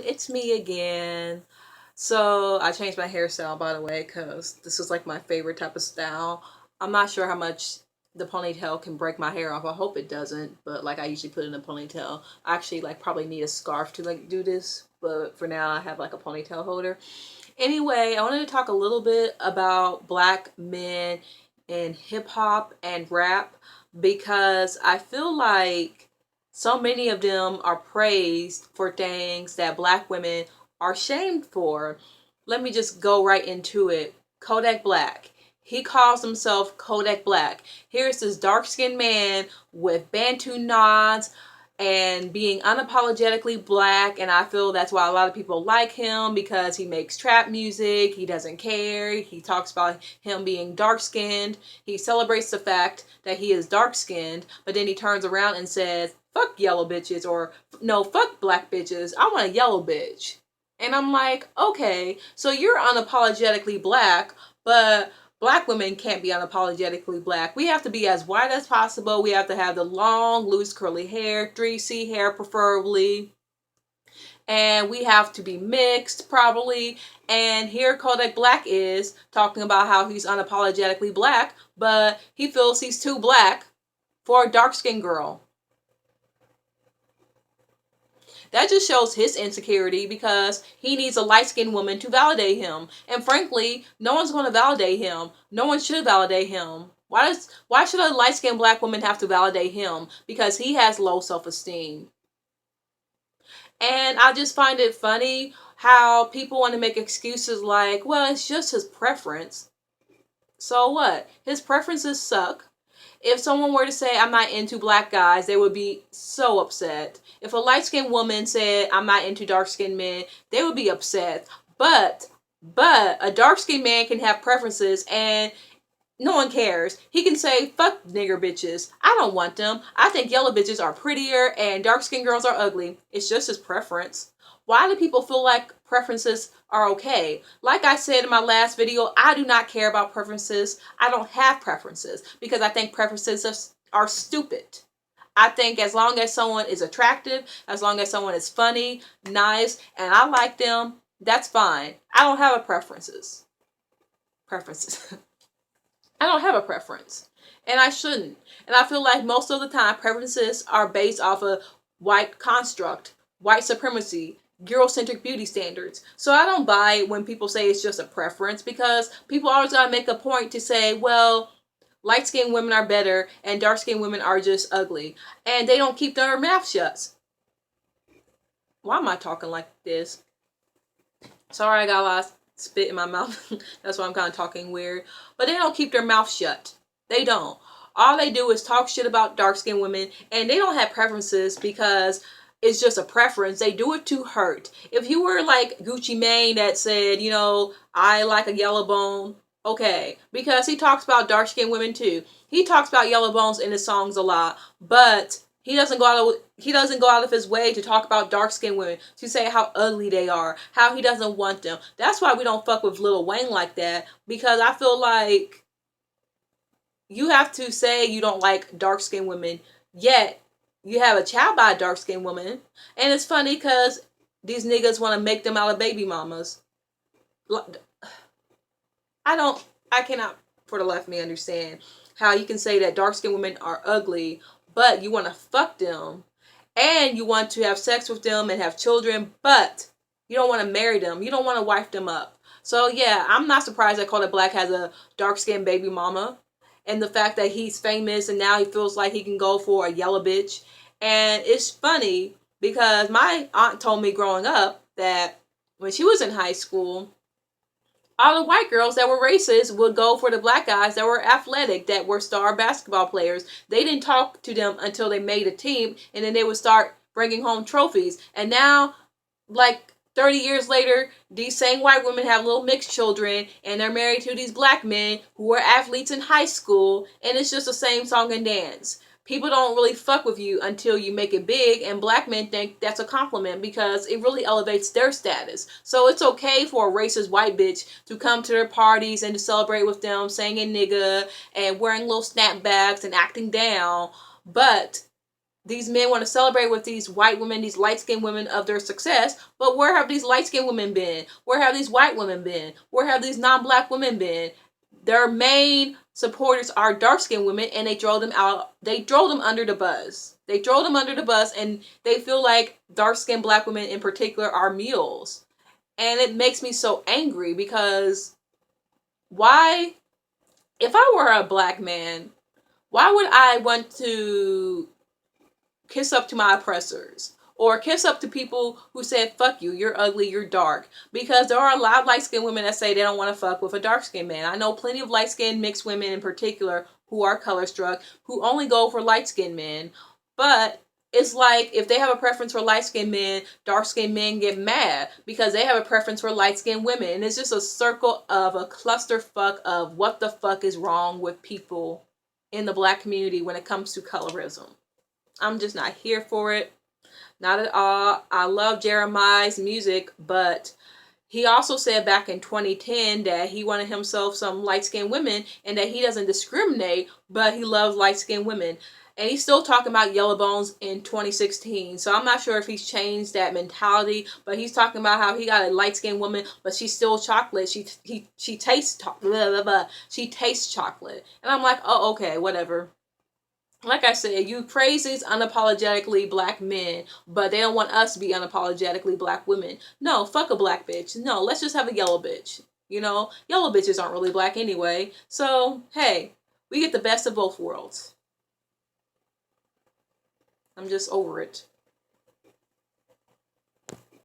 it's me again. So I changed my hairstyle, by the way, because this is like my favorite type of style. I'm not sure how much the ponytail can break my hair off. I hope it doesn't, but like I usually put in a ponytail. I actually like probably need a scarf to like do this, but for now I have like a ponytail holder. Anyway, I wanted to talk a little bit about black men in hip hop and rap because I feel like so many of them are praised for things that black women are shamed for. Let me just go right into it. Kodak Black. He calls himself Kodak Black. Here's this dark-skinned man with Bantu nods and being unapologetically black, and I feel that's why a lot of people like him, because he makes trap music. He doesn't care. He talks about him being dark-skinned. He celebrates the fact that he is dark-skinned, but then he turns around and says, fuck yellow bitches, or no, fuck black bitches, I want a yellow bitch. And I'm like, okay, so you're unapologetically black, but black women can't be unapologetically black. We have to be as white as possible. We have to have the long, loose, curly hair, 3C hair preferably. And we have to be mixed, probably. And here Kodak Black is talking about how he's unapologetically black, but he feels he's too black for a dark-skinned girl. That just shows his insecurity, because he needs a light-skinned woman to validate him. And frankly, no one's going to validate him. No one should validate him. Why should a light-skinned black woman have to validate him? Because he has low self-esteem. And I just find it funny how people want to make excuses like, well, it's just his preference. So what? His preferences suck. If someone were to say, I'm not into black guys, they would be so upset. If a light-skinned woman said, I'm not into dark-skinned men, they would be upset. But a dark-skinned man can have preferences and no one cares. He can say, fuck nigger bitches. I don't want them. I think yellow bitches are prettier and dark-skinned girls are ugly. It's just his preference. Why do people feel like preferences are okay? Like I said in my last video, I do not care about preferences. I don't have preferences because I think preferences are stupid. I think as long as someone is attractive, as long as someone is funny, nice, and I like them, that's fine. I don't have a preferences. I don't have a preference. And I shouldn't. And I feel like most of the time preferences are based off a white construct, white supremacy, Eurocentric beauty standards. So I don't buy it when people say it's just a preference, because people always gotta make a point to say, well, light-skinned women are better and dark-skinned women are just ugly. And they don't keep their mouth shut. Why am I talking like this? Sorry, I got a lot of spit in my mouth. That's why I'm kind of talking weird. But they don't keep their mouth shut. They don't. All they do is talk shit about dark-skinned women, and they don't have preferences because it's just a preference. They do it to hurt. If you were like Gucci Mane that said, you know, I like a yellow bone, okay, because he talks about dark-skinned women too. He talks about yellow bones in his songs a lot, but he doesn't go out of his way to talk about dark-skinned women, to say how ugly they are, how he doesn't want them. That's why we don't fuck with Lil Wayne like that, because I feel like you have to say you don't like dark-skinned women, yet you have a child by a dark-skinned woman. And it's funny because these niggas want to make them out of baby mamas. I cannot for the life of me understand how you can say that dark-skinned women are ugly, but you want to fuck them and you want to have sex with them and have children, but you don't want to marry them. You don't want to wife them up. So yeah, I'm not surprised that Kodak Black has a dark-skinned baby mama, and the fact that he's famous and now he feels like he can go for a yellow bitch. And it's funny because my aunt told me growing up that when she was in high school, all the white girls that were racist would go for the black guys that were athletic, that were star basketball players. They didn't talk to them until they made a team, and then they would start bringing home trophies. And now, like 30 years later, these same white women have little mixed children, and they're married to these black men who were athletes in high school, and it's just the same song and dance. People don't really fuck with you until you make it big, and black men think that's a compliment because it really elevates their status. So it's okay for a racist white bitch to come to their parties and to celebrate with them, singing nigga and wearing little snapbacks and acting down, but these men want to celebrate with these white women, these light-skinned women, of their success, but where have these light-skinned women been? Where have these white women been? Where have these non-black women been? Their main supporters are dark-skinned women, and they drove them out. They drove them under the bus. They drove them under the bus, and they feel like dark-skinned black women in particular are mules. And it makes me so angry, because why, if I were a black man, why would I want to kiss up to my oppressors or kiss up to people who said fuck you, you're ugly, you're dark? Because there are a lot of light-skinned women that say they don't want to fuck with a dark-skinned man. I know plenty of light-skinned mixed women in particular who are color struck, who only go for light-skinned men. But it's like, if they have a preference for light-skinned men, dark-skinned men get mad because they have a preference for light-skinned women. And it's just a circle of a clusterfuck of what the fuck is wrong with people in the black community when it comes to colorism. I'm just not here for it. Not at all. I love Jeremiah's music, but he also said back in 2010 that he wanted himself some light-skinned women and that he doesn't discriminate, but he loves light-skinned women. And he's still talking about yellow bones in 2016. So I'm not sure if he's changed that mentality, but he's talking about how he got a light-skinned woman, but she's still chocolate. She tastes blah, blah, blah. She tastes chocolate. And I'm like, oh, okay, whatever. Like I said, you praise these unapologetically black men, but they don't want us to be unapologetically black women. No, fuck a black bitch. No, let's just have a yellow bitch. You know, yellow bitches aren't really black anyway. So, hey, we get the best of both worlds. I'm just over it.